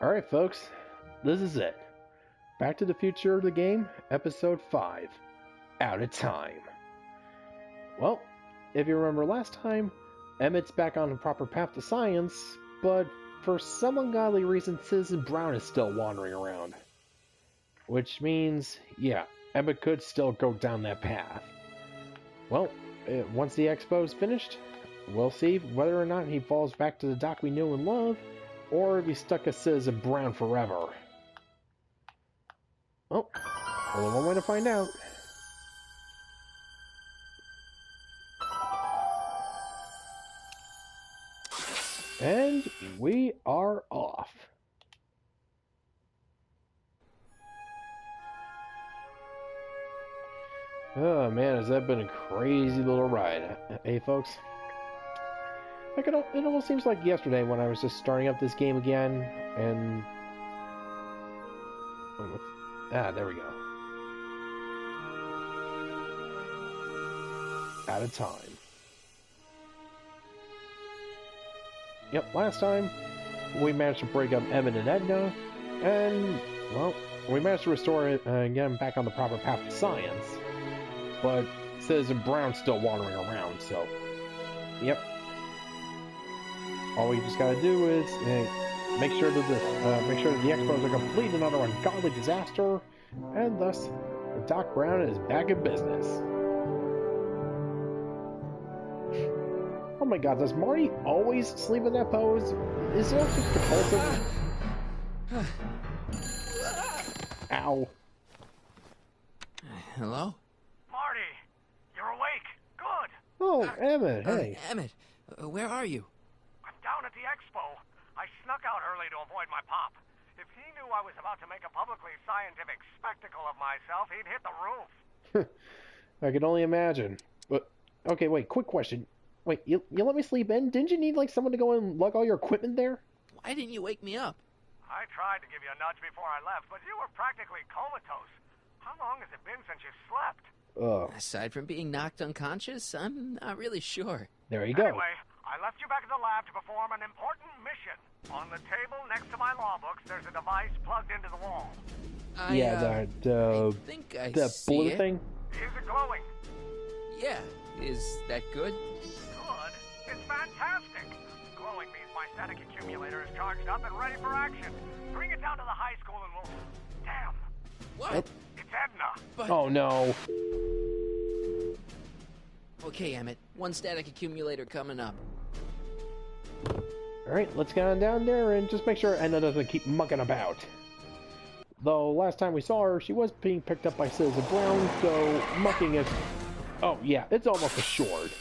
Alright, folks, this is it. Back to the Future of the Game, Episode 5. Out of Time. Well, if you remember last time, Emmett's back on the proper path to science, but for some ungodly reason, Citizen Brown is still wandering around. Which means, yeah, Emmett could still go down that path. Well, once the expo's finished, we'll see whether or not he falls back to the Doc we knew and love, or if he's stuck as Citizen Brown forever. Well, only one way to find out. And we are off. Oh man, has that been a crazy little ride, hey folks? Like it almost seems like yesterday when I was just starting up this game again, and... there we go. Out of time. Yep, last time we managed to break up Emmett and Edna, and, well, we managed to restore it and get him back on the proper path to science. But Citizen Brown's still wandering around, so, yep. All we just gotta do is make sure that the expos are complete and not an ungodly disaster, and thus Doc Brown is back in business. Oh my God, does Marty always sleep in that pose? Is that just compulsive? Ow. Hello? Marty, you're awake. Good. Oh, Emmett, hey. Emmett, where are you? I'm down at the expo. I snuck out early to avoid my pop. If he knew I was about to make a publicly scientific spectacle of myself, he'd hit the roof. I can only imagine. But, okay, wait, quick question. Wait, you let me sleep in? Didn't you need, like, someone to go and lug all your equipment there? Why didn't you wake me up? I tried to give you a nudge before I left, but you were practically comatose. How long has it been since you slept? Aside from being knocked unconscious, I'm not really sure. There you go. Anyway, I left you back at the lab to perform an important mission. On the table next to my law books, there's a device plugged into the wall. I think I the see blue it. thing? Is it glowing? Yeah. Is that good? Good. It's fantastic. Glowing means my static accumulator is charged up and ready for action. Bring it down to the high school and we'll... Damn. What? It's Edna. But... Oh no. Okay, Emmett. One static accumulator coming up. Alright, let's get on down there and just make sure Edna doesn't keep mucking about. Though, last time we saw her, she was being picked up by Citizen Brown, so mucking is... Oh, yeah, it's almost assured.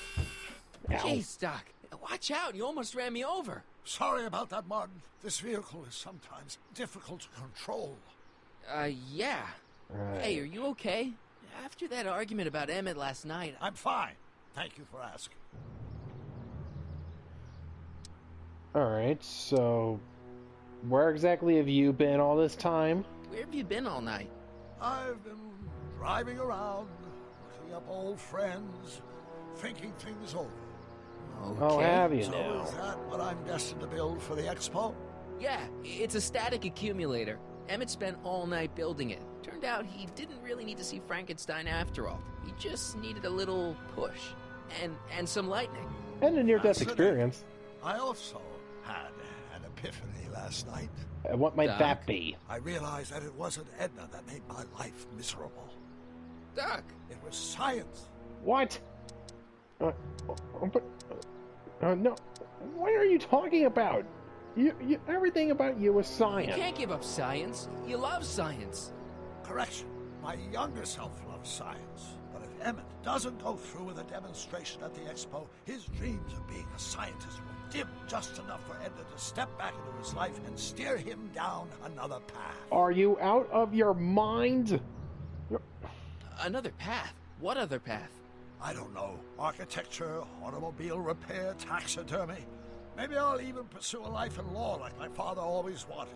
Ow. Jeez, Doc. Watch out. You almost ran me over. Sorry about that, Martin. This vehicle is sometimes difficult to control. Yeah. Right. Hey, are you okay? After that argument about Emmett last night... I'm fine. Thank you for asking. Alright, so... Where exactly have you been all this time? Where have you been all night? I've been driving around, looking up old friends, thinking things over. Okay. Oh, have you So now? is that what I'm destined to build for the expo? Yeah, it's a static accumulator. Emmett spent all night building it. Turned out he didn't really need to see Frankenstein after all. He just needed a little push. And some lightning. And a near-death Fascinating. experience. I also had an epiphany last night. What might Doc. that be? I realized that it wasn't Edna that made my life miserable. Doc! It was science. What? No. What are you talking about? Everything about you is You science. can't give up science. You love science. Correction. My younger self loves science. But if Emmett doesn't go through with a demonstration at the expo, his dreams of being a scientist will dim just enough for Edna to step back into his life and steer him down another path. Are you out of your mind? Another path? What other path? I don't know. Architecture, automobile repair, taxidermy. Maybe I'll even pursue a life in law like my father always wanted.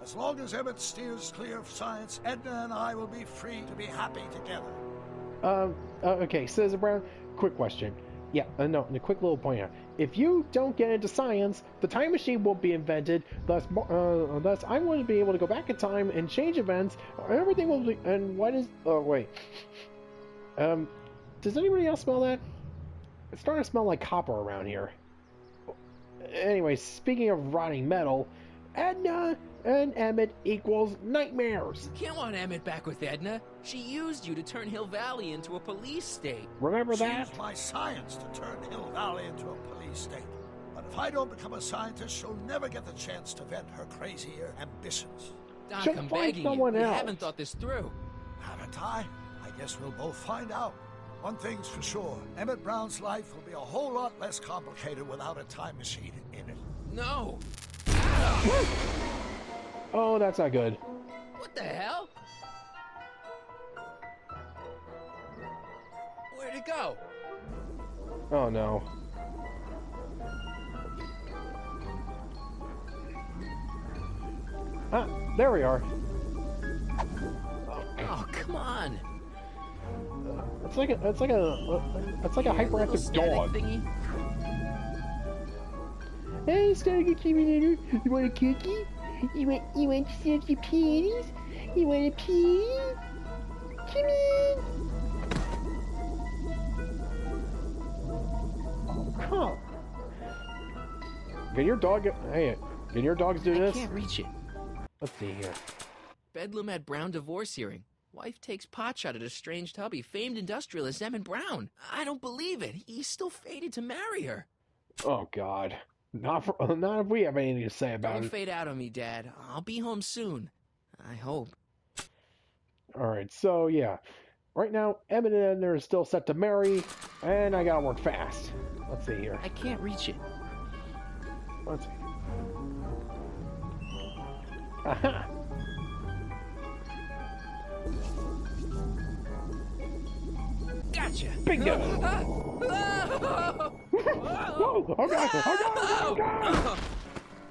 As long as Emmett steers clear of science, Edna and I will be free to be happy together. Okay, Citizen Brown, quick question. Yeah, no, and a quick little point here. If you don't get into science, the time machine won't be invented. Thus, I wouldn't be able to go back in time and change events. Everything will be. And what is? Oh wait. Does anybody else smell that? It's starting to smell like copper around here. Anyway, speaking of rotting metal, Edna and Emmett equals nightmares. You can't want Emmett back with Edna. She used you to turn Hill Valley into a police state. Remember She that? used my science to turn Hill Valley into a police state. But if I don't become a scientist, she'll never get the chance to vent her crazy ambitions. Doc, She'll I'm find begging you. someone You else. haven't thought this through. Haven't I? I guess we'll both find out. One thing's for sure, Emmett Brown's life will be a whole lot less complicated without a time machine in it. No. Oh, that's not good. What the hell? Where'd it go? Oh no. Ah, there we are. Oh, come on. It's like a hyperactive Static dog. thingy. Hey, Static Accumulator, you want a cookie? You want to see your panties? You want a pee? Come in. Huh. Can your dog? Hey, can your dogs do I this? can't reach it. Let's see here. Bedlam at Brown divorce hearing. Wife takes potshot at estranged hubby, famed industrialist Emmett Brown. I don't believe it. He's still fated to marry her. Oh God. Not if we have anything to say about Don't it. fade out on me, Dad. I'll be home soon. I hope. Alright, so yeah. Right now, Emmett and Edna are still set to marry, and I gotta work fast. Let's see here. I can't reach it. Let's see. Aha! Gotcha. Bingo! Oh! Whoa! Oh God! Oh God!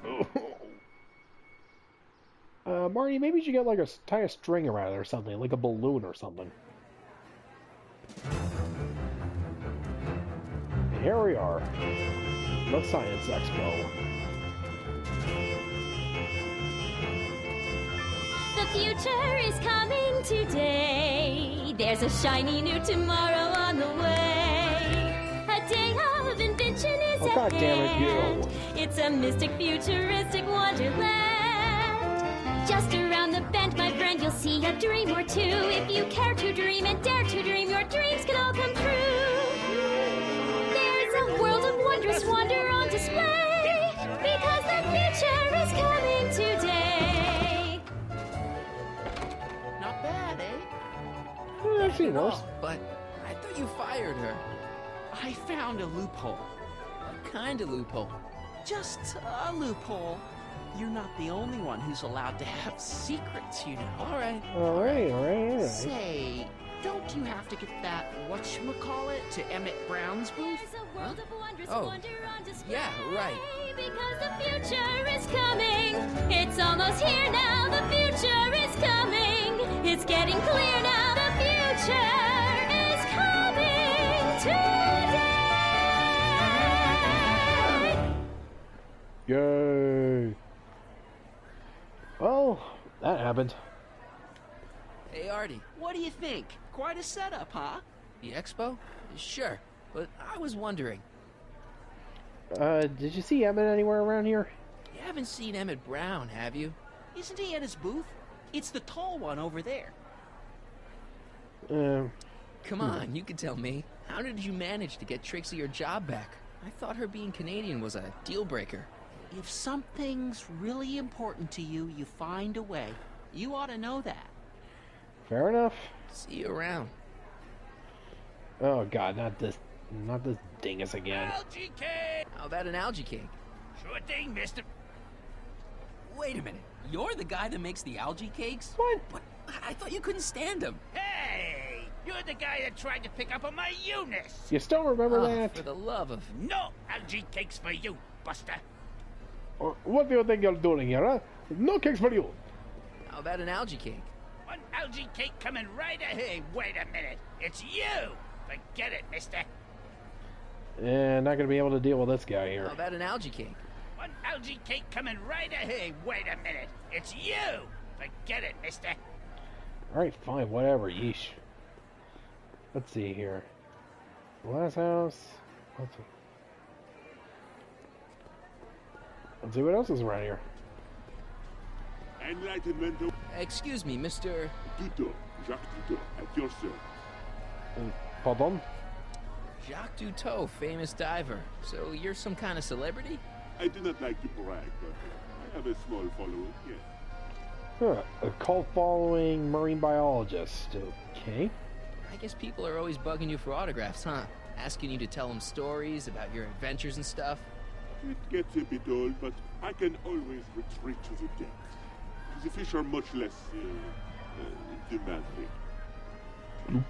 Oh God! Marty, maybe you should get like tie a string around it or something, like a balloon or something. Here we are. The Science Expo. The future is coming today. There's a shiny new tomorrow on the way. A day of invention is Oh, at God damn it, hand. you. It's a mystic, futuristic wonderland. Just around the bend, my friend, you'll see a dream or two. If you care to dream and dare to dream, your dreams can all come true. There's a world of wondrous wonder on display. Because the future is coming today. Not bad, eh? I've seen worse. But I thought you fired her. I found a loophole. What kind of loophole? Just a loophole. You're not the only one who's allowed to have secrets, you know. Alright. Alright. Say, don't you have to get that whatchamacallit to Emmett Brown's booth? There's a world of wondrous Oh. wonder on display. Yeah, right. Because the future is coming. It's almost here now. The future is coming. It's getting clear now. The future is coming today. Yay. Well, that happened. Hey, Artie. What do you think? Quite a setup, huh? The expo? Sure. But I was wondering. Did you see Emmett anywhere around here? You haven't seen Emmett Brown, have you? Isn't he at his booth? It's the tall one over there. Come on, you can tell me. How did you manage to get Trixie her job back? I thought her being Canadian was a deal breaker. If something's really important to you, you find a way. You ought to know that. Fair enough. See you around. Oh God, not this dingus again. Algae cake! How about an algae cake? Sure thing, mister. Wait a minute. You're the guy that makes the algae cakes? What? But I thought you couldn't stand them. Hey! You're the guy that tried to pick up on my Eunice! You still remember Oh, that? for the love of... No algae cakes for you, Buster! What do you think you're doing here, huh? No cakes for you. How about an algae cake? One algae cake coming right ahead. Wait a minute. It's you! Forget it, mister. And not gonna be able to deal with this guy here. How about an algae cake? One algae cake coming right ahead. Hey, wait a minute. It's you. Forget it, mister. Alright, fine, whatever, yeesh. Let's see here. Glass house. Let's see what else is around here. Enlightenment of Excuse me, Mr. Duto, Jacques Duto, at your service. Pardon? Jacques Duteau, famous diver. So you're some kind of celebrity? I do not like to brag, but I have a small following, yes. Huh, a cult following marine biologist. Okay. I guess people are always bugging you for autographs, huh? Asking you to tell them stories about your adventures and stuff. It gets a bit old, but I can always retreat to the depths. The fish are much less demanding. I'm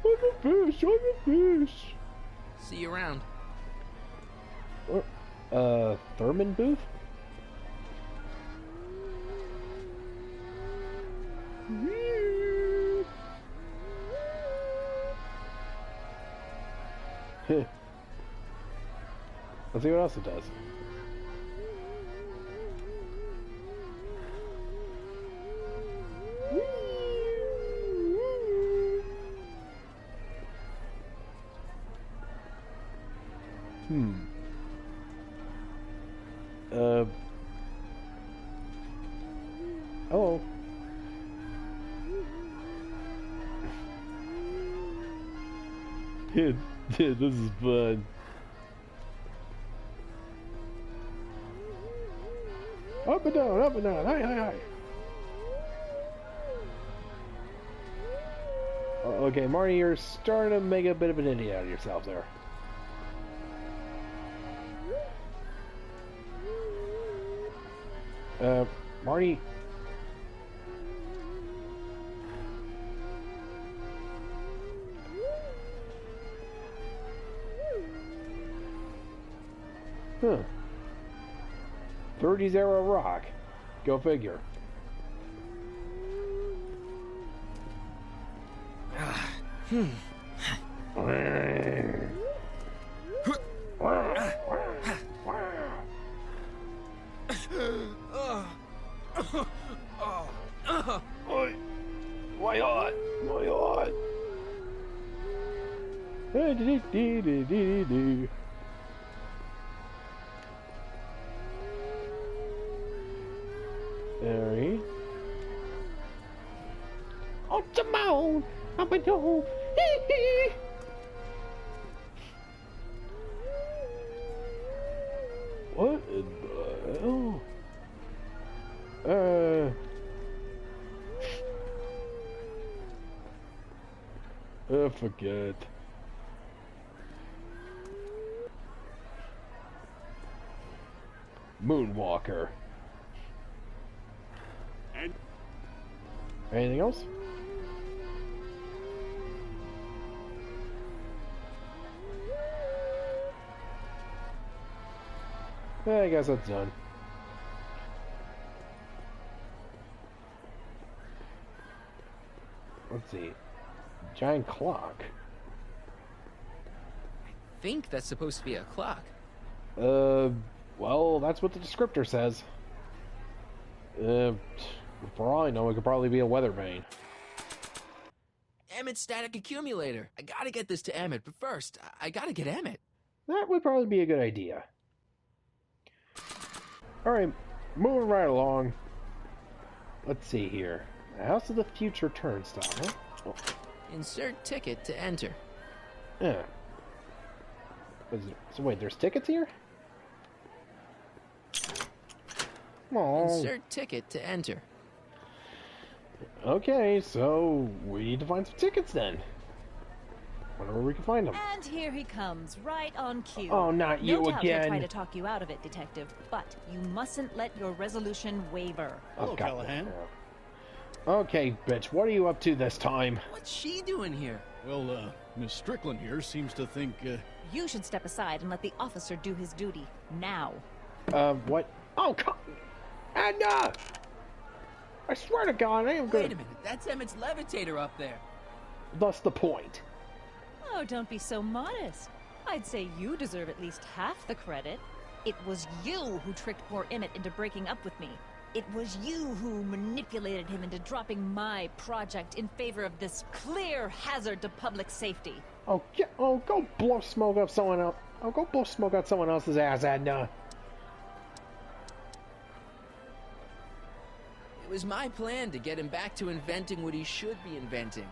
a fish, I'm a fish. See you around. Thurman booth? Let's see what else it does. Oh. Dude, this is fun. Up and down, up and down. Hi, hi, hi. Okay, Marty, you're starting to make a bit of an idiot out of yourself there. Marty. Huh. 30s era rock. Go figure. Why hot? Why hot? Harry. On the mound, up and down. What in the hell? Forget. Moonwalker. And anything else? Yeah, I guess that's done. Let's see. Giant clock. I think that's supposed to be a clock. Well, that's what the descriptor says. For all I know, it could probably be a weather vane. Emmett's static accumulator. I gotta get this to Emmett, but first, I gotta get Emmett. That would probably be a good idea. Alright, moving right along. Let's see here. House of the Future turnstile, huh? Oh. Insert ticket to enter. Yeah. So wait, there's tickets here? Oh. Insert ticket to enter. Okay, so we need to find some tickets then. Whenever we can find them. And here he comes, right on cue. Oh, not you no doubt again. He'll try to talk you out of it, Detective, but you mustn't let your resolution waver. Hello, Callahan. Okay, bitch, what are you up to this time? What's she doing here? Well, Miss Strickland here seems to think, You should step aside and let the officer do his duty. Now. What? Oh, come... Edna! I swear to God, I am gonna... Wait a minute, that's Emmett's levitator up there. That's the point. Oh, don't be so modest. I'd say you deserve at least half the credit. It was you who tricked poor Emmett into breaking up with me. It was you who manipulated him into dropping my project in favor of this clear hazard to public safety. Oh, yeah, go blow smoke up someone else. Oh, go blow smoke out someone else's ass, Edna. It was my plan to get him back to inventing what he should be inventing.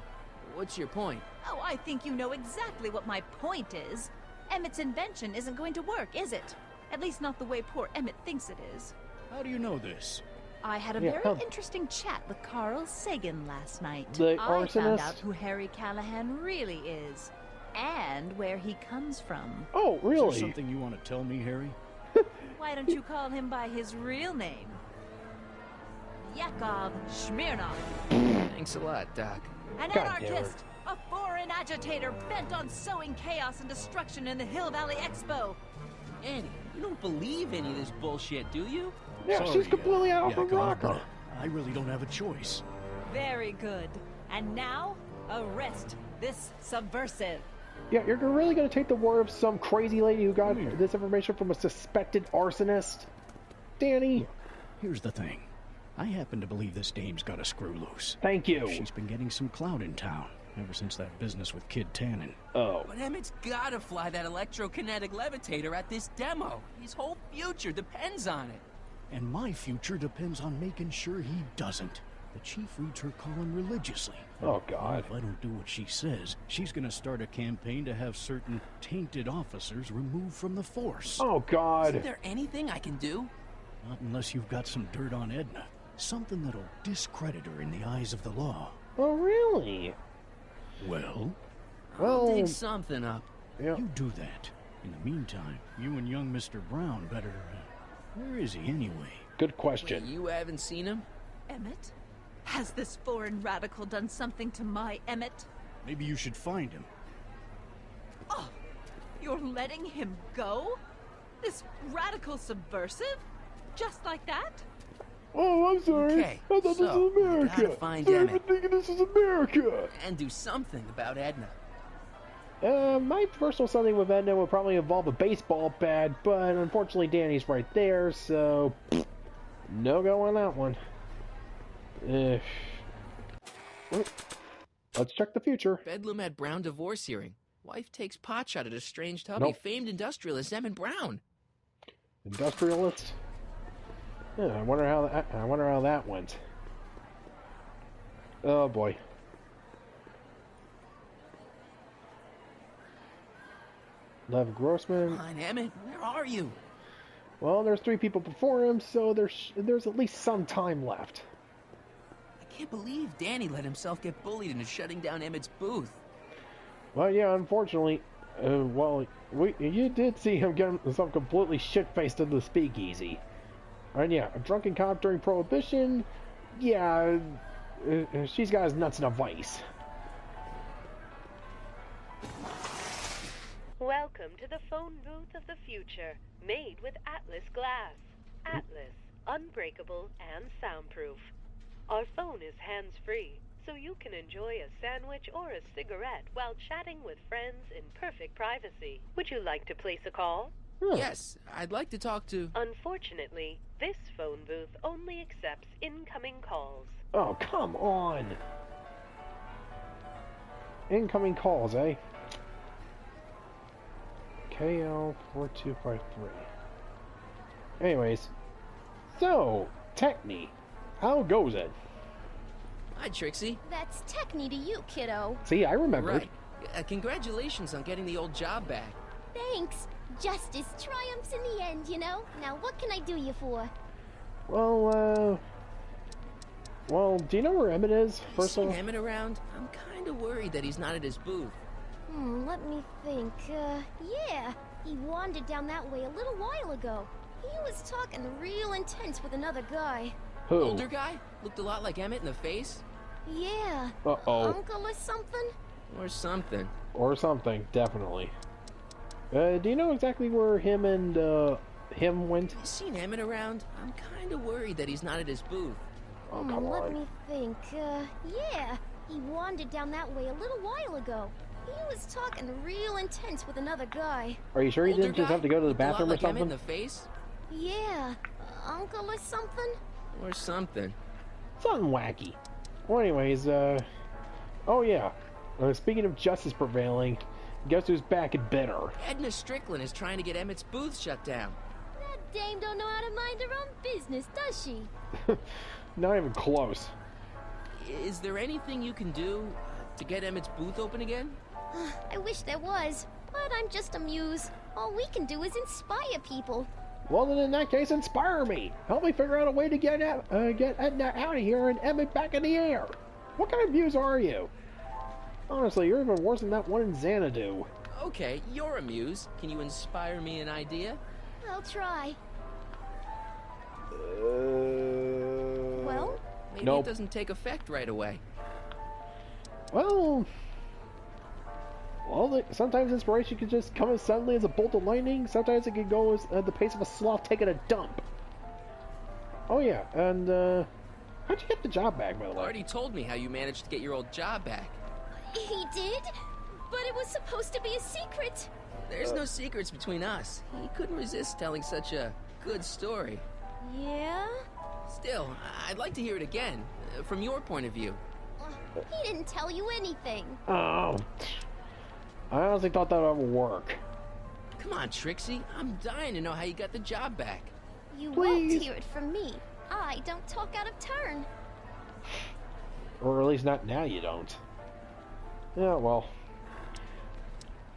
What's your point? Oh, I think you know exactly what my point is. Emmett's invention isn't going to work, is it? At least not the way poor Emmett thinks it is. How do you know this? I had a very interesting chat with Carl Sagan last night. The I arsonist? found out who Harry Callahan really is. And where he comes from. Oh, really? Is there something you want to tell me, Harry? Why don't you call him by his real name? Yakov Smirnov. Thanks a lot, Doc. An anarchist! A foreign agitator bent on sowing chaos and destruction in the Hill Valley Expo! Annie, you don't believe any of this bullshit, do you? Yeah, Sorry, she's completely out of her Yakov, rocker. but I really don't have a choice. Very good. And now, arrest this subversive. Yeah, you're really going to take the word of some crazy lady who got this information from a suspected arsonist? Danny? Here's the thing. I happen to believe this dame's got a screw loose. Thank you. She's been getting some clout in town, ever since that business with Kid Tannen. Oh. But Emmett's gotta fly that electrokinetic levitator at this demo. His whole future depends on it. And my future depends on making sure he doesn't. The chief reads her calling religiously. Oh, God. If I don't do what she says, she's gonna start a campaign to have certain tainted officers removed from the force. Oh, God. Isn't there anything I can do? Not unless you've got some dirt on Edna. Something that'll discredit her in the eyes of the law. Oh, really? Well? I'll dig something up. Yeah. You do that. In the meantime, you and young Mr. Brown better... where is he anyway? Good question. Wait, you haven't seen him? Emmett? Has this foreign radical done something to my Emmett? Maybe you should find him. Oh, you're letting him go? This radical subversive? Just like that? Oh, I'm sorry. Okay, I thought this so, was America. gotta find I'm Emmett. thinking this is America. And do something about Edna. My personal something with Edna would probably involve a baseball bat, but unfortunately Danny's right there, so no go on that one. Let's check the future. Bedlam at Brown divorce hearing. Wife takes potshot at estranged hubby. Nope. Famed industrialist Emmett Brown. Industrialist? Yeah, I wonder how that went. Oh boy. Lev Grossman. Come on, Emmett, where are you? Well, there's 3 people before him, so there's at least some time left. I can't believe Danny let himself get bullied into shutting down Emmett's booth. Well, yeah, unfortunately, you did see him get himself completely shit-faced in the speakeasy. And yeah, a drunken cop during Prohibition, yeah, she's got his nuts in a vice. Welcome to the phone booth of the future, made with Atlas glass. Atlas, unbreakable and soundproof. Our phone is hands-free, so you can enjoy a sandwich or a cigarette while chatting with friends in perfect privacy. Would you like to place a call? Yes, I'd like to talk to... Unfortunately, this phone booth only accepts incoming calls. Oh, come on! Incoming calls, eh? KL4253. Anyways, so, Techni, how goes it? Hi, Trixie. That's Techni to you, kiddo. See, I remembered. Right. Congratulations on getting the old job back. Thanks. Justice triumphs in the end, you know? Now, what can I do you for? Well, do you know where Emmett is? First of all, Emmett around? I'm kind of worried that he's not at his booth. Let me think. Yeah. He wandered down that way a little while ago. He was talking real intense with another guy. Who? Older guy? Looked a lot like Emmett in the face? Yeah. Uh-oh. Uncle or something? Or something. Or something, definitely. Do you know exactly where him and, him went? You seen Emmett around? I'm kind of worried that he's not at his booth. Oh, come Let on. me think. Yeah. He wandered down that way a little while ago. He was talking real intense with another guy. Are you sure you Older didn't just guy? have to go to the Looked a lot bathroom or like Emmett something? in the face? Yeah, uncle or something? Or something. Something wacky. Well, anyways, oh yeah. Speaking of justice prevailing, guess who's back and better? Edna Strickland is trying to get Emmett's booth shut down. That dame don't know how to mind her own business, does she? Not even close. Is there anything you can do to get Emmett's booth open again? I wish there was, but I'm just a muse. All we can do is inspire people. Well, then in that case, inspire me. Help me figure out a way to get Edna out of here and Emmett back in the air. What kind of muse are you? Honestly, you're even worse than that one in Xanadu. Okay, you're a muse. Can you inspire me an idea? I'll try. Well? Maybe Nope. it doesn't take effect right away. Well, sometimes inspiration can just come as suddenly as a bolt of lightning. Sometimes it can go as at the pace of a sloth taking a dump. Oh yeah, and how'd you get the job back, by the way? Already told me how you managed to get your old job back. He did? But it was supposed to be a secret. There's no secrets between us. He couldn't resist telling such a good story. Yeah? Still, I'd like to hear it again, from your point of view. He didn't tell you anything. Oh, I honestly thought that would work. Come on, Trixie. I'm dying to know how you got the job back. You Please. won't hear it from me. I don't talk out of turn. Or at least not now you don't. Yeah, well.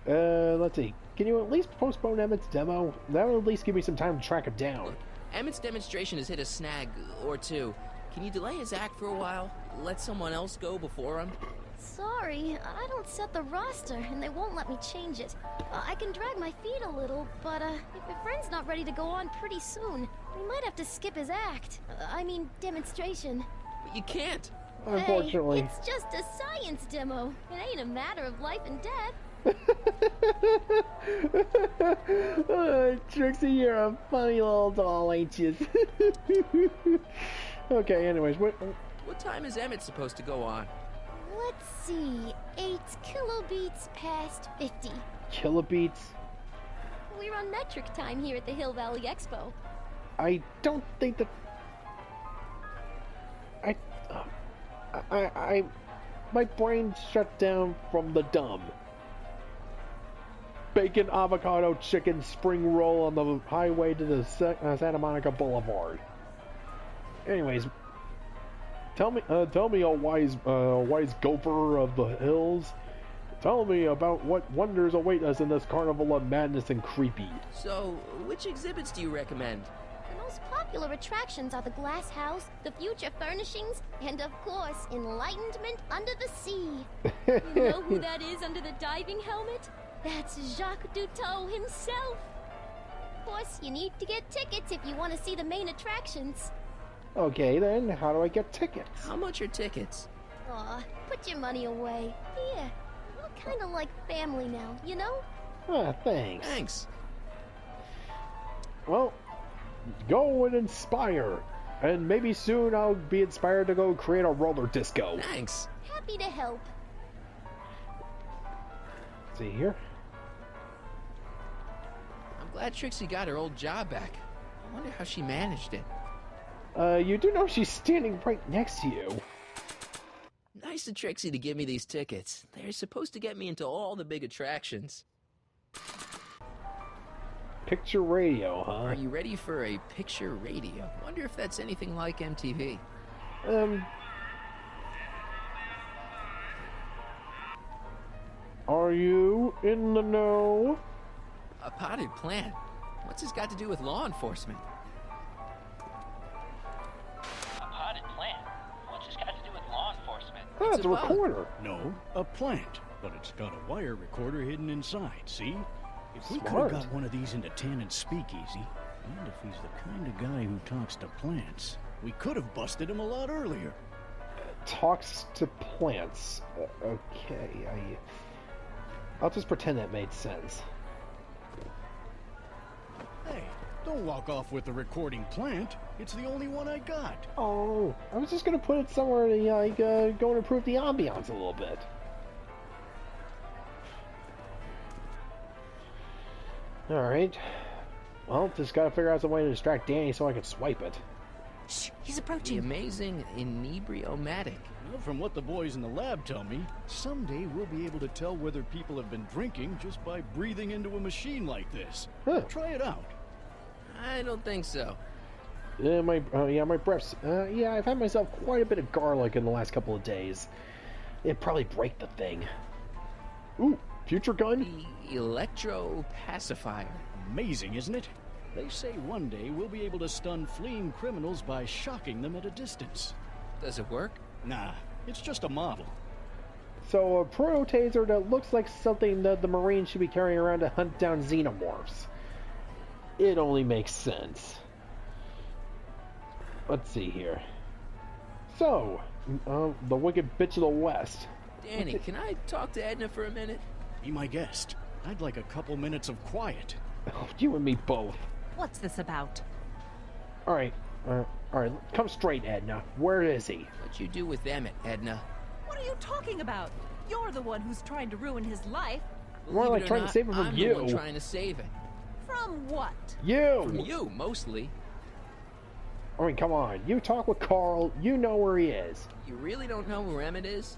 Let's see. Can you at least postpone Emmett's demo? That would at least give me some time to track him down. Emmett's demonstration has hit a snag or two. Can you delay his act for a while? Let someone else go before him? Sorry, I don't set the roster, and they won't let me change it. I can drag my feet a little, but if your friend's not ready to go on pretty soon, we might have to skip his act. I mean, demonstration. But you can't. Unfortunately. Hey, it's just a science demo. It ain't a matter of life and death. Trixie, you're a funny little doll, ain't you? Okay, anyways, what time is Emmett supposed to go on? Let's see. 8 kilobeats past 50. Kilobeats? We're on metric time here at the Hill Valley Expo. I don't think that... my brain shut down from the dumb. Bacon, avocado, chicken, spring roll on the highway to the Santa Monica Boulevard. Anyways, tell me, oh wise gopher of the hills, tell me about what wonders await us in this carnival of madness and creepy. So, which exhibits do you recommend? The most popular attractions are the Glass House, the Future Furnishings, and of course, Enlightenment Under the Sea. You know who that is under the diving helmet? That's Jacques Duteau himself. Of course, you need to get tickets if you want to see the main attractions. Okay, then, how do I get tickets? How much are tickets? Aw, put your money away. Here, we're kind of like family now, you know? Ah, thanks. Thanks. Well, go and inspire. And maybe soon I'll be inspired to go create a roller disco. Thanks. Happy to help. Let's see here. I'm glad Trixie got her old job back. I wonder how she managed it. You do know she's standing right next to you. Nice of Trixie to give me these tickets. They're supposed to get me into all the big attractions. Picture radio, huh? Are you ready for a picture radio? Wonder if that's anything like MTV. Are you in the know? A potted plant? What's this got to do with law enforcement? Ah, it's a about? recorder. No, a plant. But it's got a wire recorder hidden inside, see? If we could Smart. have got one of these into Tannen's speakeasy, and if he's the kind of guy who talks to plants, we could have busted him a lot earlier. Talks to plants. Okay, I'll just pretend that made sense. Hey, don't walk off with the recording plant. It's the only one I got. Oh, I was just gonna put it somewhere to, go and improve the ambiance a little bit. Alright. Well, just gotta figure out some way to distract Danny so I can swipe it. Shh, he's The approaching. amazing inebriomatic. Well, from what the boys in the lab tell me, someday we'll be able to tell whether people have been drinking just by breathing into a machine like this. Huh. Try it out. I don't think so. My breath's... yeah, I've had myself quite a bit of garlic in the last couple of days. It'd probably break the thing. Ooh, future gun? The electro pacifier. Amazing, isn't it? They say one day we'll be able to stun fleeing criminals by shocking them at a distance. Does it work? Nah, it's just a model. So a proto-taser that looks like something that the Marines should be carrying around to hunt down xenomorphs. It only makes sense. Let's see here. So, the wicked bitch of the West. Danny, can I talk to Edna for a minute? Be my guest. I'd like a couple minutes of quiet. Oh, you and me both. What's this about? Alright, come straight, Edna. Where is he? What'd you do with Emmett, Edna? What are you talking about? You're the one who's trying to ruin his life. More Believe like it or trying to not, save him from I'm you. the one trying to save it. From what? You! From you, mostly. I mean, come on. You talk with Carl. You know where he is. You really don't know where Emmett is?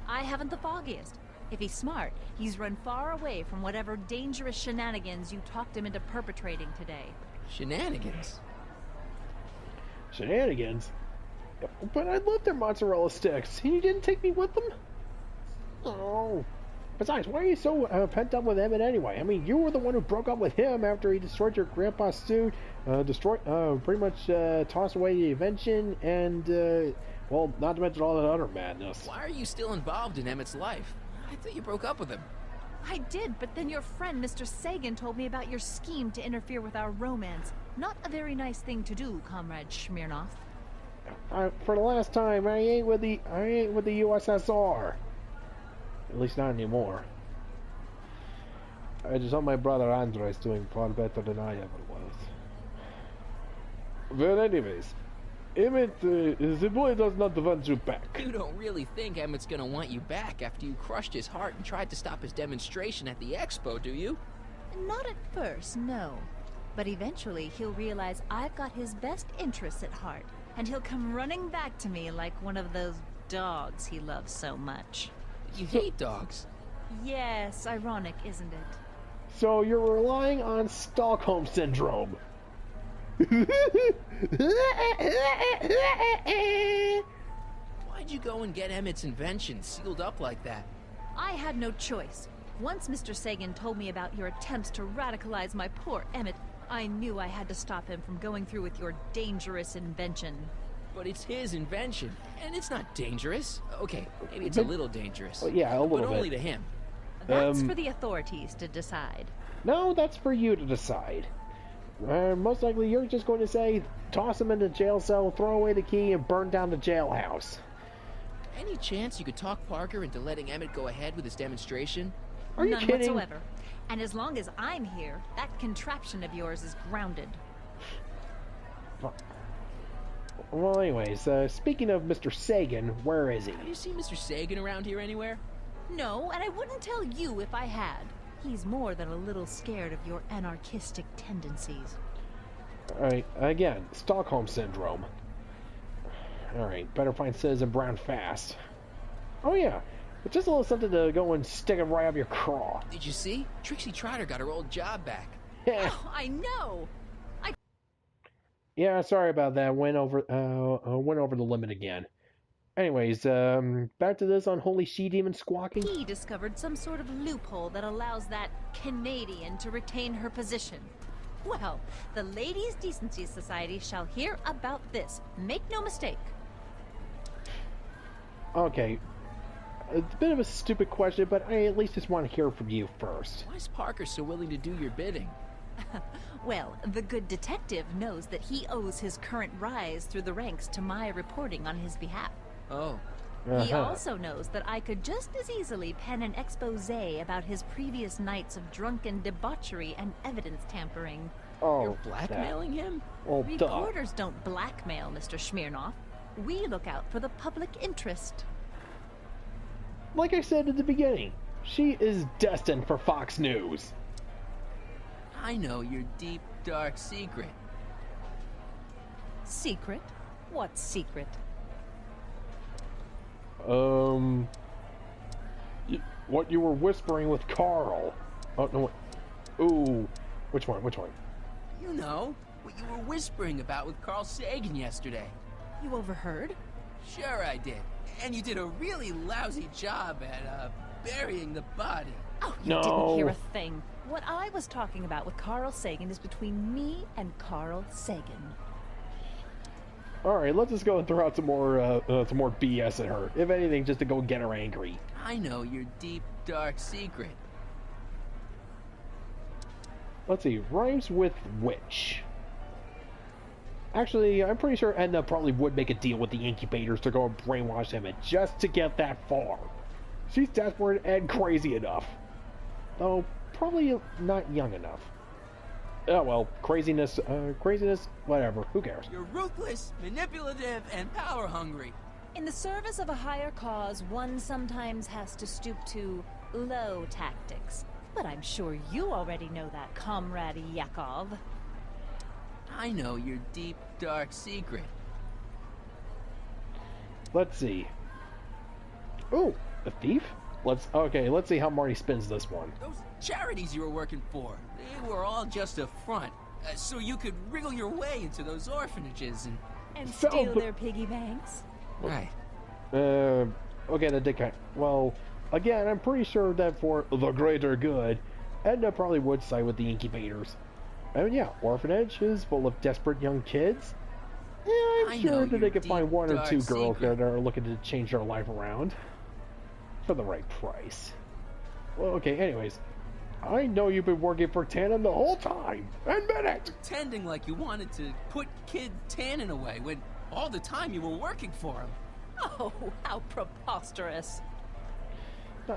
I haven't the foggiest. If he's smart, he's run far away from whatever dangerous shenanigans you talked him into perpetrating today. Shenanigans? Shenanigans? But I love their mozzarella sticks. You didn't take me with them? Oh. Besides, why are you so pent up with Emmett anyway? I mean, you were the one who broke up with him after he destroyed your grandpa's suit, pretty much tossed away the invention, and, well, not to mention all that other madness. Why are you still involved in Emmett's life? I thought you broke up with him. I did, but then your friend, Mr. Sagan, told me about your scheme to interfere with our romance. Not a very nice thing to do, Comrade Smirnoff. For the last time, I ain't with the USSR. At least not anymore. I just hope my brother Andre's doing far better than I ever was. Well, anyways, Emmett, the boy does not want you back. You don't really think Emmett's gonna want you back after you crushed his heart and tried to stop his demonstration at the expo, do you? Not at first, no. But eventually he'll realize I've got his best interests at heart, and he'll come running back to me like one of those dogs he loves so much. You hate dogs. Yes, ironic, isn't it? So you're relying on Stockholm Syndrome. Why'd you go and get Emmett's invention sealed up like that? I had no choice. Once Mr. Sagan told me about your attempts to radicalize my poor Emmett, I knew I had to stop him from going through with your dangerous invention. But it's his invention, and it's not dangerous. Okay, maybe it's a little dangerous. Well, yeah, a little but bit. only to him. That's for the authorities to decide. No, that's for you to decide. Most likely you're just going to say, toss him in the jail cell, throw away the key, and burn down the jailhouse. Any chance you could talk Parker into letting Emmett go ahead with his demonstration? Are you None kidding? whatsoever. And as long as I'm here, that contraption of yours is grounded. Well, anyways, speaking of Mr. Sagan, where is he? Have you seen Mr. Sagan around here anywhere? No, and I wouldn't tell you if I had. He's more than a little scared of your anarchistic tendencies. Alright, again, Stockholm Syndrome. Alright, better find Citizen Brown fast. Oh yeah, but just a little something to go and stick it right up your craw. Did you see? Trixie Trotter got her old job back. Oh, I know! Yeah, sorry about that. Went over the limit again. Anyways, back to this unholy she-demon squawking. He discovered some sort of loophole that allows that Canadian to retain her position. Well, the Ladies' Decency Society shall hear about this. Make no mistake. Okay, it's a bit of a stupid question, but I at least just want to hear from you first. Why is Parker so willing to do your bidding? Well, the good detective knows that he owes his current rise through the ranks to my reporting on his behalf. Oh. He also knows that I could just as easily pen an exposé about his previous nights of drunken debauchery and evidence tampering. Oh, you're blackmailing him? Oh, Reporters don't blackmail, Mr. Smirnoff. We look out for the public interest. Like I said at the beginning, she is destined for Fox News. I know your deep, dark secret. Secret? What secret? What you were whispering with Carl. Oh, no. Ooh. Which one? You know, what you were whispering about with Carl Sagan yesterday. You overheard? Sure I did. And you did a really lousy job at, burying the body. Oh, you didn't hear a thing. What I was talking about with Carl Sagan is between me and Carl Sagan. Alright, let's just go and throw out some more BS at her. If anything, just to go get her angry. I know your deep, dark secret. Let's see, rhymes with which? Actually, I'm pretty sure Edna probably would make a deal with the incubators to go and brainwash him, and just to get that far. She's desperate and crazy enough. Though, probably not young enough. Oh well, craziness, whatever, who cares? You're ruthless, manipulative, and power-hungry. In the service of a higher cause, one sometimes has to stoop to low tactics. But I'm sure you already know that, Comrade Yakov. I know your deep, dark secret. Let's see. Ooh, a thief? Let's see how Marty spins this one. Those charities you were working for, they were all just a front. So you could wriggle your way into those orphanages and steal their piggy banks? Right. Okay, that did kind of, well, again, I'm pretty sure that for the greater good, Edna probably would side with the incubators. I mean, yeah, orphanage is full of desperate young kids. Yeah, I'm sure that they could find one or two girls there that are looking to change their life around. For the right price. Well, okay, anyways. I know you've been working for Tannen the whole time. Admit it! Pretending like you wanted to put Kid Tannen away when all the time you were working for him. Oh, how preposterous.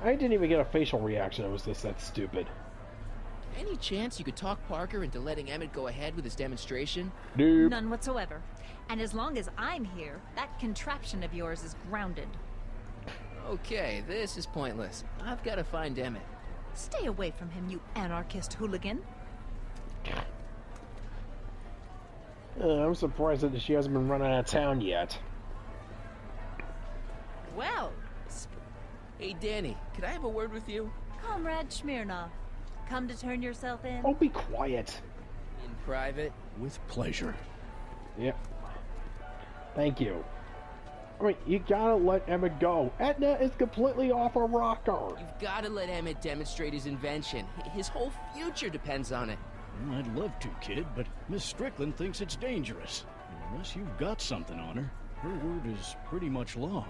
I didn't even get a facial reaction. It was just that stupid. Any chance you could talk Parker into letting Emmett go ahead with his demonstration? Nope. None whatsoever. And as long as I'm here, that contraption of yours is grounded. Okay, this is pointless. I've got to find Emmett. Stay away from him, you anarchist hooligan. I'm surprised that she hasn't been run out of town yet. Well... Hey, Danny, could I have a word with you? Comrade Smirnov, come to turn yourself in? Oh, be quiet. In private? With pleasure. Yep. Thank you. I mean, you gotta let Emmett go. Edna is completely off a rocker. You've gotta let Emmett demonstrate his invention. His whole future depends on it. Well, I'd love to, kid, but Miss Strickland thinks it's dangerous. And unless you've got something on her, her word is pretty much law.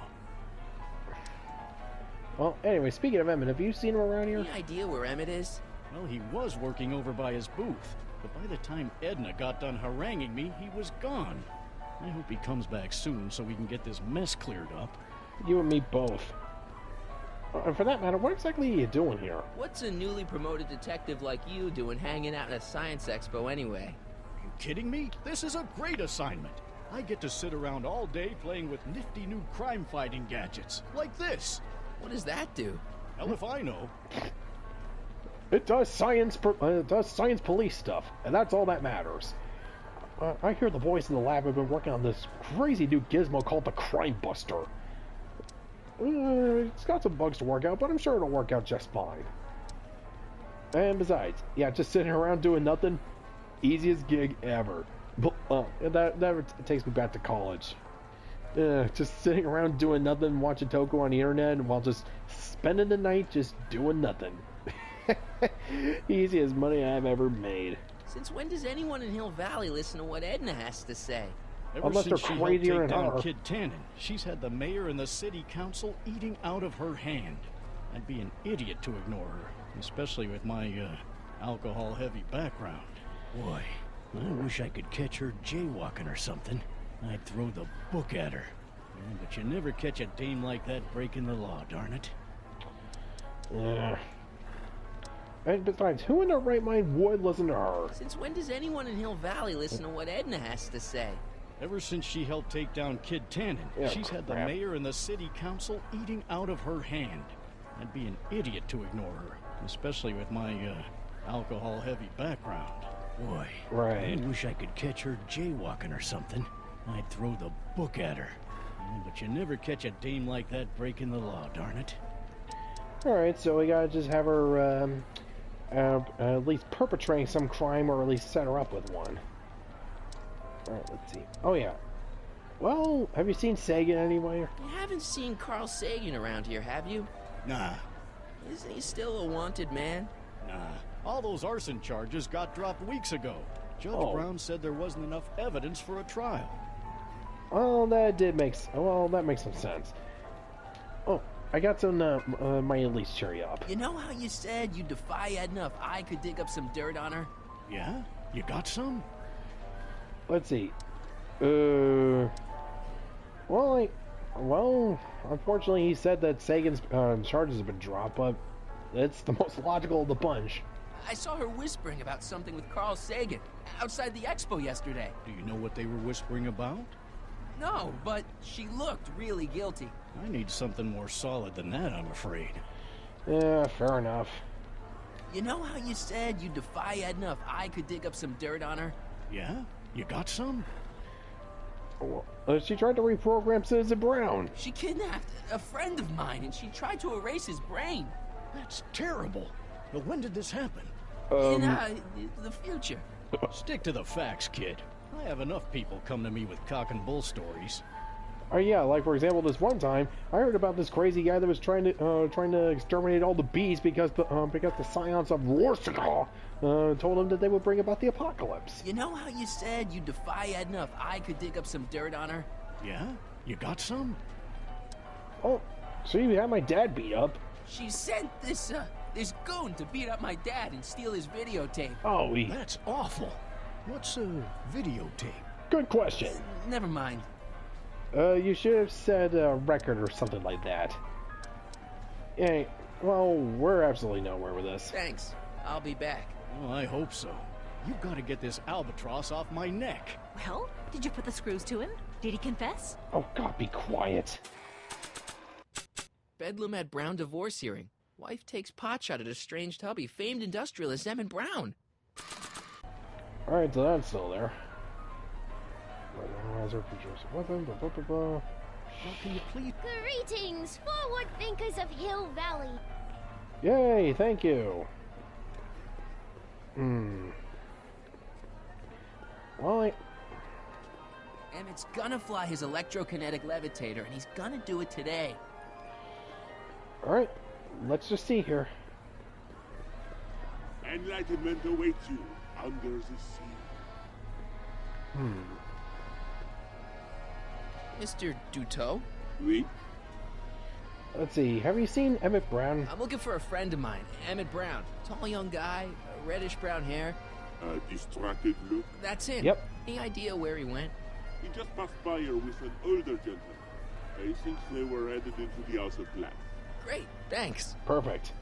Well, anyway, speaking of Emmett, have you seen him around here? Any idea where Emmett is? Well, he was working over by his booth, but by the time Edna got done haranguing me, he was gone. I hope he comes back soon so we can get this mess cleared up. You and me both. And for that matter, what exactly are you doing here? What's a newly promoted detective like you doing hanging out at a science expo anyway? Are you kidding me? This is a great assignment. I get to sit around all day playing with nifty new crime-fighting gadgets, like this. What does that do? Hell if I know. It does science police stuff, and that's all that matters. I hear the boys in the lab have been working on this crazy new gizmo called the Crime Buster. It's got some bugs to work out, but I'm sure it'll work out just fine. And besides, yeah, just sitting around doing nothing, easiest gig ever. That takes me back to college. Just sitting around doing nothing, watching Toko on the internet, while just spending the night just doing nothing. Easiest money I've ever made. Since when does anyone in Hill Valley listen to what Edna has to say? Ever since she helped take down Kid Tannen, she's had the mayor and the city council eating out of her hand. I'd be an idiot to ignore her, especially with my, alcohol-heavy background. Boy, I wish I could catch her jaywalking or something. I'd throw the book at her. Yeah, but you never catch a dame like that breaking the law, darn it. Yeah. And besides, who in their right mind would listen to her? Since when does anyone in Hill Valley listen to what Edna has to say? Ever since she helped take down Kid Tannen, she's had the mayor and the city council eating out of her hand. I'd be an idiot to ignore her, especially with my, alcohol-heavy background. Boy, Right. I wish I could catch her jaywalking or something. I'd throw the book at her. But you never catch a dame like that breaking the law, darn it. Alright, so we gotta just have her, at least perpetrating some crime, or at least set her up with one. Alright, let's see. Oh, yeah. Well, have you seen Sagan anywhere? You haven't seen Carl Sagan around here, have you? Nah. Isn't he still a wanted man? Nah. All those arson charges got dropped weeks ago. Judge Brown said there wasn't enough evidence for a trial. Well, that makes some sense. Oh, I got some, might at least cheer you up. You know how you said you'd defy Edna if I could dig up some dirt on her? Yeah? You got some? Let's see. Well, unfortunately he said that Sagan's charges have been dropped, but it's the most logical of the bunch. I saw her whispering about something with Carl Sagan outside the expo yesterday. Do you know what they were whispering about? No, but she looked really guilty. I need something more solid than that, I'm afraid. Yeah, fair enough. You know how you said you'd defy Edna if I could dig up some dirt on her? Yeah? You got some? She tried to reprogram Citizen Brown. She kidnapped a friend of mine, and she tried to erase his brain. That's terrible. But when did this happen? In the future. Stick to the facts, kid. I have enough people come to me with cock and bull stories. Oh yeah, like for example, this one time I heard about this crazy guy that was trying to exterminate all the bees because the scions of Warsaw told him that they would bring about the apocalypse. You know how you said you'd defy Edna if I could dig up some dirt on her? Yeah? You got some? Oh, so you had my dad beat up? She sent this goon to beat up my dad and steal his videotape. Oh, that's awful. What's a videotape? Good question. Never mind. You should have said a record or something like that. Yeah, well, we're absolutely nowhere with this. Thanks. I'll be back. Well, I hope so. You've got to get this albatross off my neck. Well, did you put the screws to him? Did he confess? Oh, God, be quiet. Bedlam at Brown divorce hearing. Wife takes potshot at estranged hubby, famed industrialist Emmett Brown. Alright, so that's still there. What can you please? Greetings, forward thinkers of Hill Valley. Yay, thank you. Well, Emmett's gonna fly his electrokinetic levitator, and he's gonna do it today. Alright, let's just see here. Enlightenment awaits you under the sea. Mr. Duteau? Oui? Let's see, have you seen Emmett Brown? I'm looking for a friend of mine, Emmett Brown. Tall young guy, reddish-brown hair. Distracted look? That's him. Yep. Any idea where he went? He just passed by here with an older gentleman. I think they were headed into the House of Glass. Great, thanks. Perfect.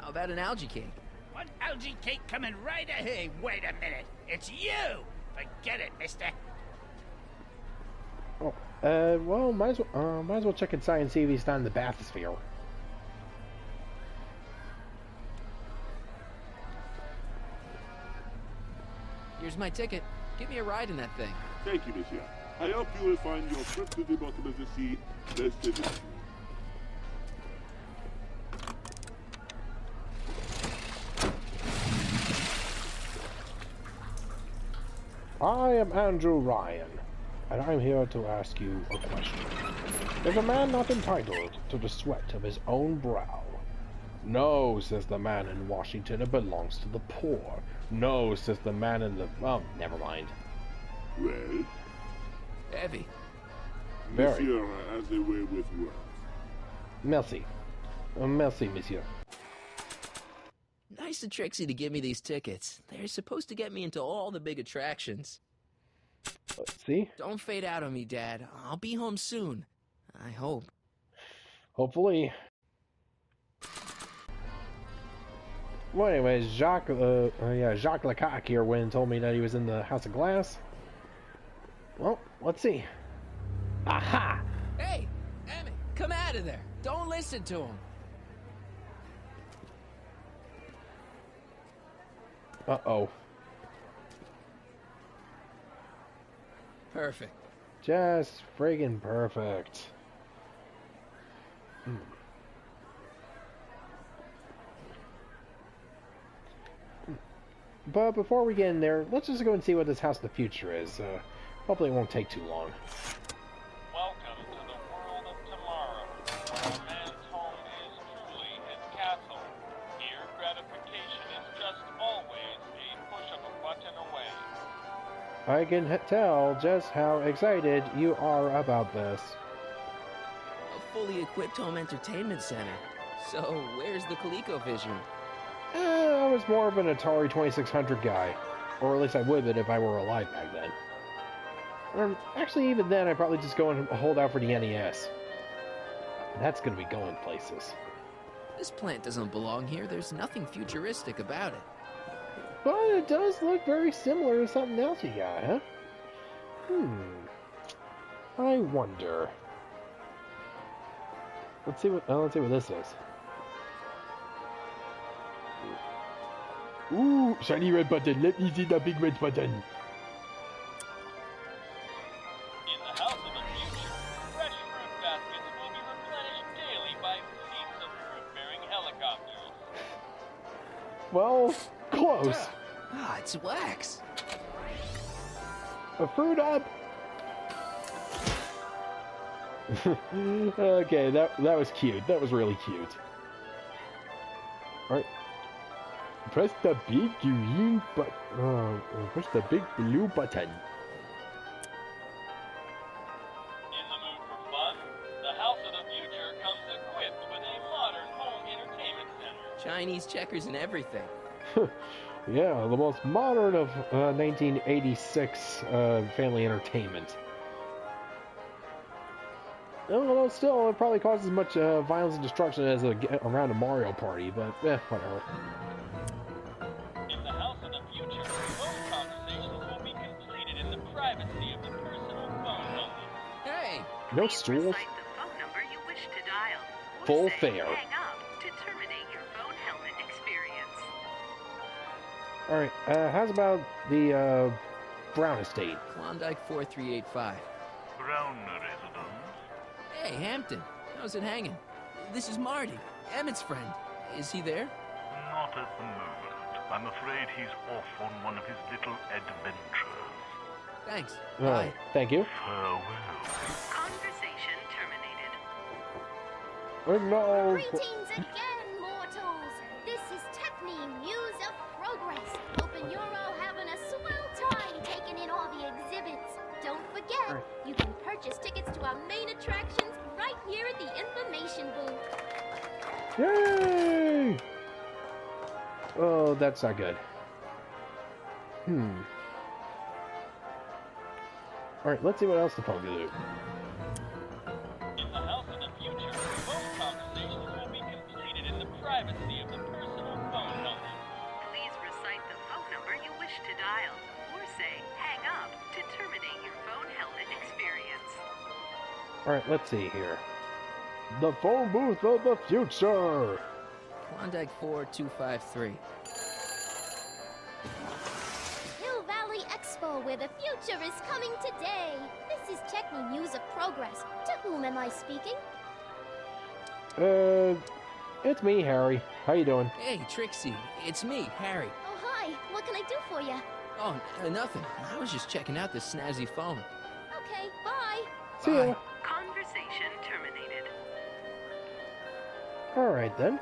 How about an algae cake? One algae cake coming right ahead. Hey, wait a minute. It's you! Forget it, mister. Oh, well, might as well check inside and see if he's not in the bathysphere. Here's my ticket. Give me a ride in that thing. Thank you, monsieur. I hope you will find your trip to the bottom of the sea less than I am Andrew Ryan, and I'm here to ask you a question. Is a man not entitled to the sweat of his own brow? No, says the man in Washington, it belongs to the poor. No, says the man in the... well, never mind. Well? Heavy. Very. Monsieur has a way with words. Merci. Merci, monsieur. Nice of Trixie to give me these tickets. They're supposed to get me into all the big attractions. Let's see. Don't fade out on me, Dad. I'll be home soon. I hope. Hopefully. Well, anyways, Jacques Lecoq here went and told me that he was in the House of Glass. Well, let's see. Aha! Hey, Emmett, come out of there. Don't listen to him. Uh-oh. Perfect. Just friggin' perfect. But before we get in there, let's just go and see what this House of the Future is. Hopefully it won't take too long. Welcome to the world of tomorrow, where a man's home is truly his castle. Here, gratification is just always a push of a button away. I can tell just how excited you are about this. A fully equipped home entertainment center. So, where's the ColecoVision? I was more of an Atari 2600 guy. Or at least I would have been if I were alive back then. Actually, even then, I'd probably just go and hold out for the NES. That's gonna be going places. This plant doesn't belong here. There's nothing futuristic about it. But it does look very similar to something else you got, huh? I wonder. Let's see what this is. Ooh, shiny red button. Let me see the big red button. In the House of the Future, fresh fruit baskets will be replenished daily by fleets of fruit-bearing helicopters. Well, close. Ah, it's wax. A fruit up. Okay, that was cute. That was really cute. All right. Press the big green button. Press the big blue button. In the mood for fun, the House of the Future comes equipped with a modern home entertainment center. Chinese checkers and everything. Yeah, the most modern of 1986 family entertainment. Although still, it probably causes as much violence and destruction as around a Mario Party, but whatever. In the House of the Future, phone conversations will be completed in the privacy of the personal phone only. Hey! No stools. Recite the phone number you wish to dial. Or Full say, fare. Hang up to terminate your phone helmet experience. Alright, how's about the Brown Estate? Klondike 4385. Brown residence. Hey, Hampton. How's it hanging? This is Marty, Emmett's friend. Is he there? Not at the moment. I'm afraid he's off on one of his little adventures. Thanks. Oh, Bye. thank you. Farewell. Conversation terminated. Oh no! Greetings again, mortals! This is Techni, Muse of Progress. Hoping you're all having a swell time taking in all the exhibits. Don't forget, you can purchase tickets to our main attractions right here at the information booth. Yay! Oh, that's not good. Alright, let's see what else the phone can do. In the House of the Future, phone conversations will be completed in the privacy of the personal phone only. Please recite the phone number you wish to dial. Or say, hang up to terminate your phone helmet experience. Alright, let's see here. The phone booth of the future! Klondike 4253. Hill Valley Expo, where the future is coming today. This is Techni, Muse of Progress. To whom am I speaking? It's me, Harry. How you doing? Hey, Trixie. It's me, Harry. Oh, hi. What can I do for you? Oh, nothing. I was just checking out this snazzy phone. Okay, bye. See ya. Conversation terminated. Alright then.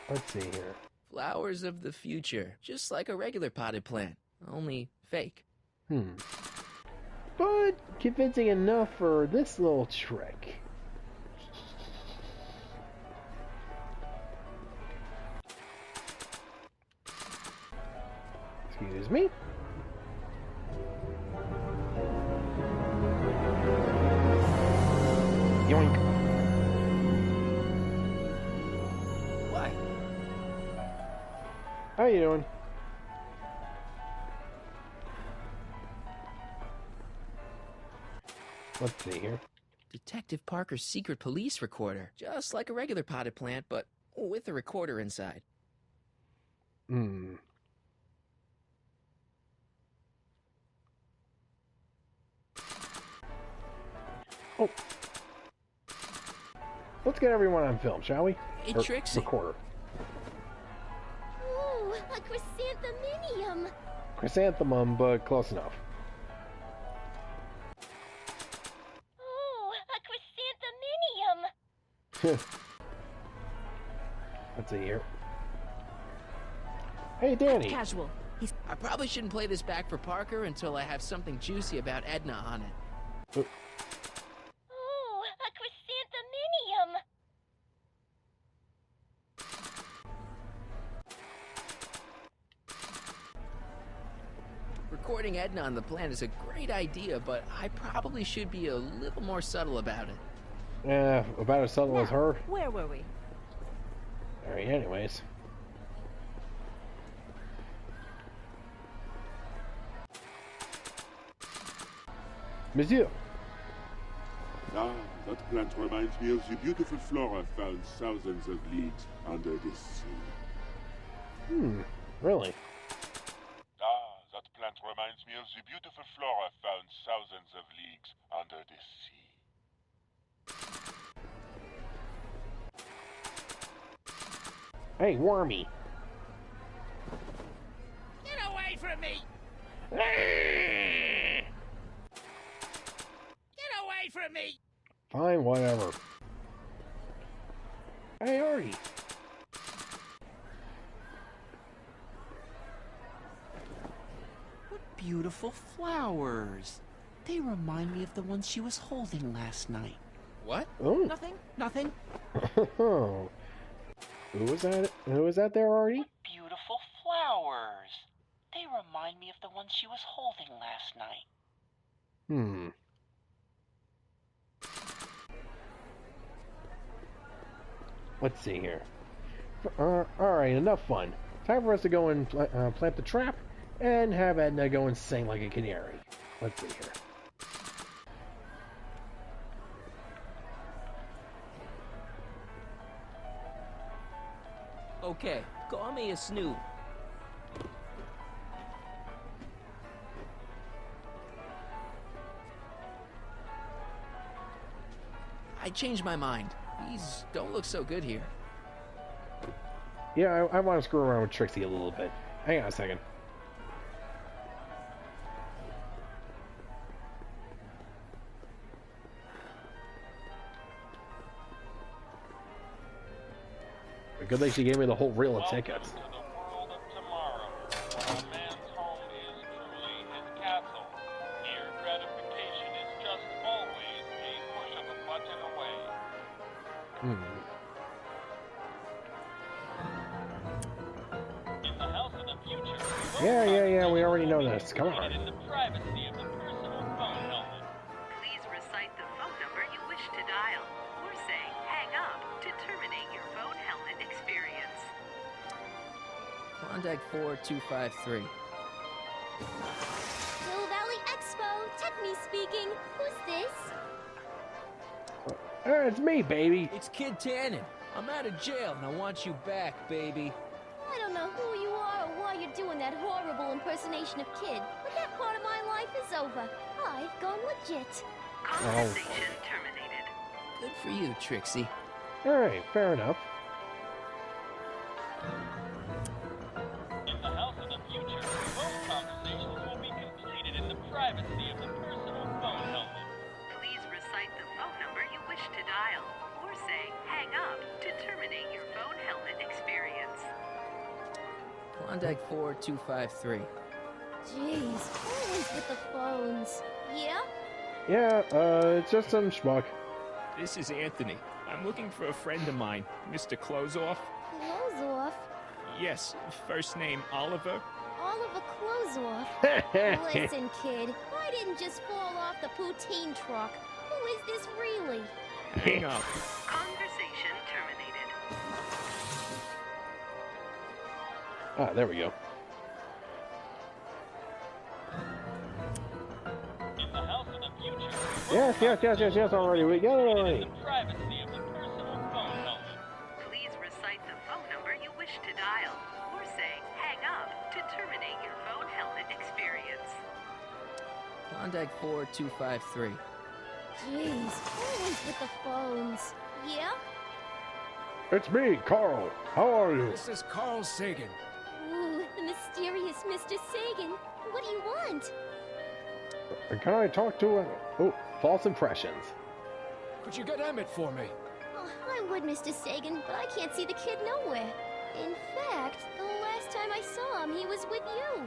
Let's see here. Flowers of the future. Just like a regular potted plant. Only fake. But convincing enough for this little trick. Excuse me. Yoink. What? How you doing? Let's see here. Detective Parker's secret police recorder. Just like a regular potted plant, but with a recorder inside. Oh. Let's get everyone on film, shall we? Hey, Trixie. Recorder. Ooh, a chrysanthemum. Chrysanthemum, but close enough. Ooh, a chrysanthemum. Let's see here. Hey, Danny. Casual. I probably shouldn't play this back for Parker until I have something juicy about Edna on it. Ooh, a chrysanthemum. Recording Edna on the plan is a great idea, but I probably should be a little more subtle about it. Yeah, about as subtle as her. Where were we? Alright, anyways. Monsieur. Ah, that plant reminds me of the beautiful flora found thousands of leagues under the sea. Really? Ah, that plant reminds me of the beautiful flora found thousands of leagues under the sea. Hey, Wormy. Get away from me! Get away from me! Fine, whatever. Hey, Artie. What beautiful flowers. They remind me of the ones she was holding last night. What? Oh. Nothing. Who was that? Who was that there, Artie? What beautiful flowers. They remind me of the ones she was holding last night. Let's see here. Alright, enough fun. Time for us to go and plant the trap and have Edna go and sing like a canary. Let's see here. Okay, call me a snoop. I changed my mind. These don't look so good here. Yeah, I want to screw around with Trixie a little bit. Hang on a second. Good thing she gave me the whole reel of tickets. Welcome to the world of tomorrow, where a man's home is truly his castle. Here, gratification is just always a push of a button away. In the house of the future, Yeah, we already know this. Come on. in the privacy of the personal phone helmet. Please recite the phone number you wish to dial, or say hang up to terminate your phone helmet experience. Klondike 4253. Hill Valley Expo, Techme speaking. Who's this? It's me, baby. It's Kid Tannen. I'm out of jail and I want you back, baby. I don't know who you are or why you're doing that horrible impersonation of Kid, but that part of my life is over. I've gone legit. Conversation terminated. Good for you, Trixie. Alright, fair enough. In the house of the future, phone conversations will be completed in the privacy of the personal phone helmet. Please recite the phone number you wish to dial, or say hang up to terminate your phone helmet experience. Klondike 4253. Jeez, always with the phones. Yeah? Yeah, it's just some schmuck. This is Anthony. I'm looking for a friend of mine, Mr. Closeoff. Clothes off? Yes, first name Oliver. Oliver Clothes off? Listen, kid, I didn't just fall off the poutine truck. Who is this really? Hang up. Conversation terminated. Ah, there we go. In the house of the future, Yes, already. We got it already. the privacy of the personal phone helmet. Please recite the to terminate your phone helmet experience. Klondike 4253. Jeez, always with the phones. Yeah? It's me, Carl. How are you? This is Carl Sagan. Ooh, the mysterious Mr. Sagan. What do you want? Can I talk to a... Oh, false impressions. Could you get Emmett for me? Oh, I would, Mr. Sagan, but I can't see the kid nowhere. In fact, the last time I saw him, he was with you.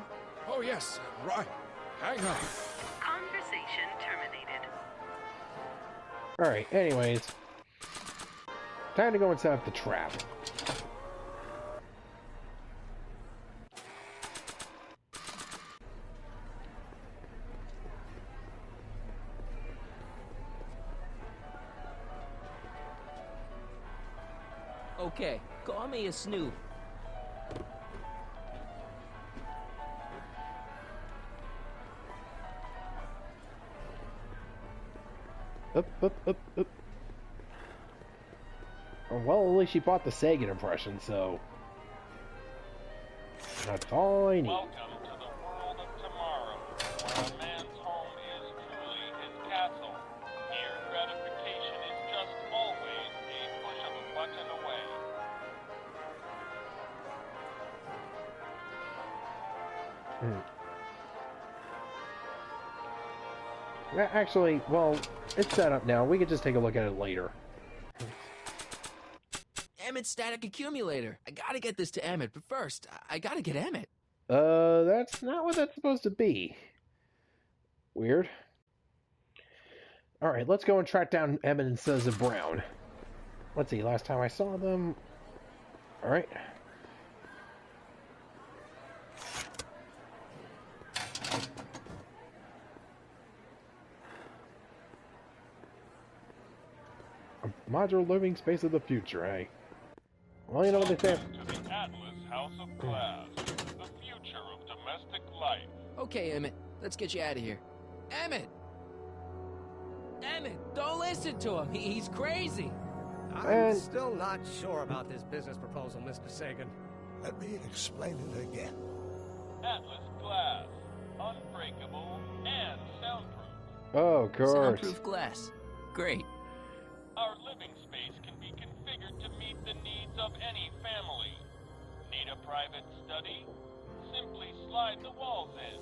Oh, yes, right. Hang on. Conversation terminated. Alright, anyways. Time to go and set up the trap. Okay, call me a snoop. Up. Well, at least she bought the Sagan impression, so... That's all I need. Welcome to the world of tomorrow, where a man's home is truly his castle. Here, gratification is just always a push of a button away. Actually, well, it's set up now. We can just take a look at it later. Emmett's static accumulator. I gotta get this to Emmett, but first, I gotta get Emmett. That's not what that's supposed to be. Weird. Alright, let's go and track down Emmett and Susan Brown. Let's see, last time I saw them... Alright. A modular living space of the future, eh? Well, you know what they say. Welcome to the Atlas House of Glass, the future of domestic life. Okay, Emmett, let's get you out of here. Emmett! Emmett, don't listen to him. He's crazy. I'm still not sure about this business proposal, Mr. Sagan. Let me explain it again. Atlas Glass, unbreakable and soundproof. Oh, of course. Soundproof glass. Great. Our living space can be configured to meet the needs of any family. Need a private study? Simply slide the walls in,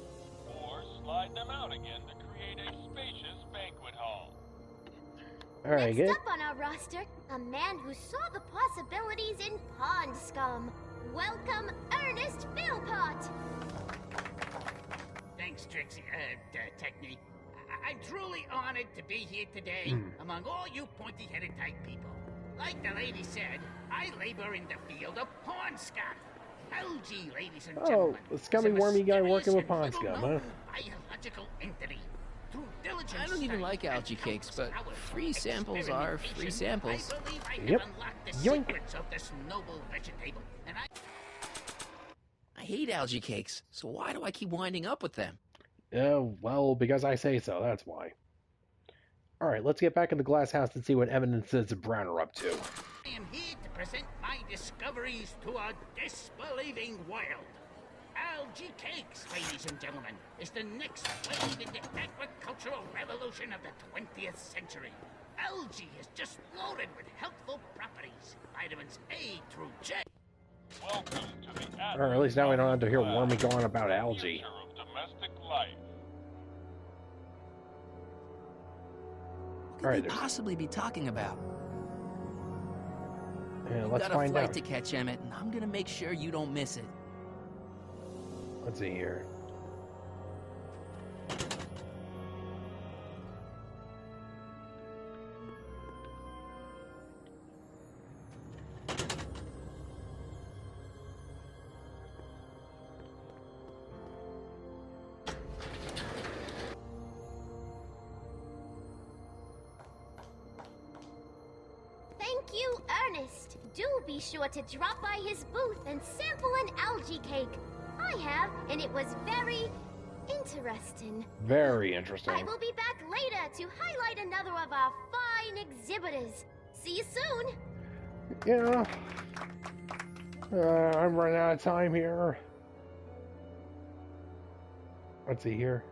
or slide them out again to create a spacious banquet hall. Alright, Next up on our roster, a man who saw the possibilities in pond scum. Welcome, Ernest Philpott. Thanks, Trixie, Technique. I'm truly honored to be here today among all you pointy-headed type people. Like the lady said, I labor in the field of pond scum. Algae, ladies and gentlemen. Oh, the scummy, wormy guy working with pond scum, huh? Biological entity. Through diligent I don't even like algae cakes, but free samples are free samples. I believe I Yep. have unlocked the Yoink. secrets of this noble vegetable, and I hate algae cakes, so why do I keep winding up with them? Well, because I say so, that's why. Alright, let's get back in the glass house and see what Emmett and Susan Brown are up to. I am here to present my discoveries to a disbelieving world. Algae cakes, ladies and gentlemen, is the next wave in the agricultural revolution of the 20th century. Algae is just loaded with healthful properties, vitamins A through J. Welcome to the Atlas Or at least now we don't have to hear House of Wormy Glass, going about algae. future of domestic life. What could Alright, they possibly be talking about? Yeah, You've let's got a find flight out. to catch, Emmett, and I'm gonna make sure you don't miss it. Let's see here. Thank you, Ernest. Do be sure to drop by his booth and sample an algae cake. I have, and it was very interesting. Very interesting. I will be back later to highlight another of our fine exhibitors. See you soon. Yeah. I'm running out of time here. Let's see here.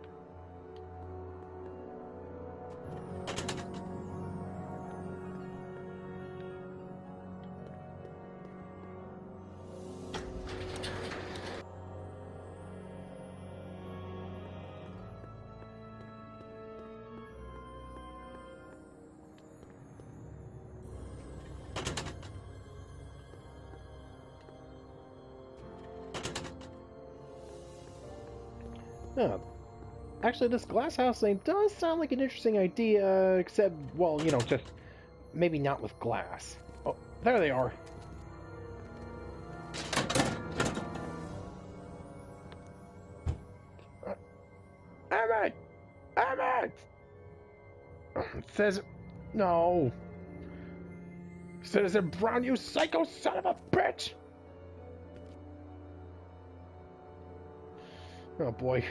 Oh. Actually, this glass house thing does sound like an interesting idea, except, well, you know, just maybe not with glass. Oh, there they are. Emmett! Emmett! It says... No. Citizen Brown, you psycho son of a bitch! Oh, boy.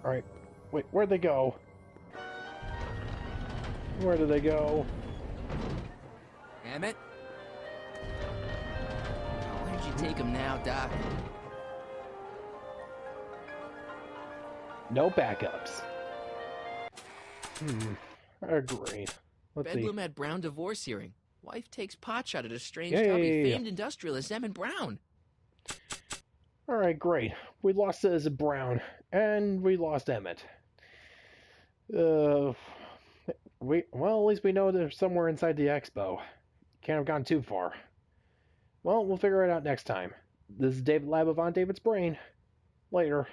Alright. Wait, where'd they go? Where did they go? Emmett? Where'd you take him now, Doc? No backups. Great. Let's see. Bedlam had Brown divorce hearing. Wife takes potshot at a strange Yeah, hubby, yeah. famed industrialist Emmett Brown. Alright, great. We lost Citizen Brown, and we lost Emmett. Well, at least we know they're somewhere inside the expo. Can't have gone too far. Well, we'll figure it out next time. This is David Lab of On David's Brain. Later.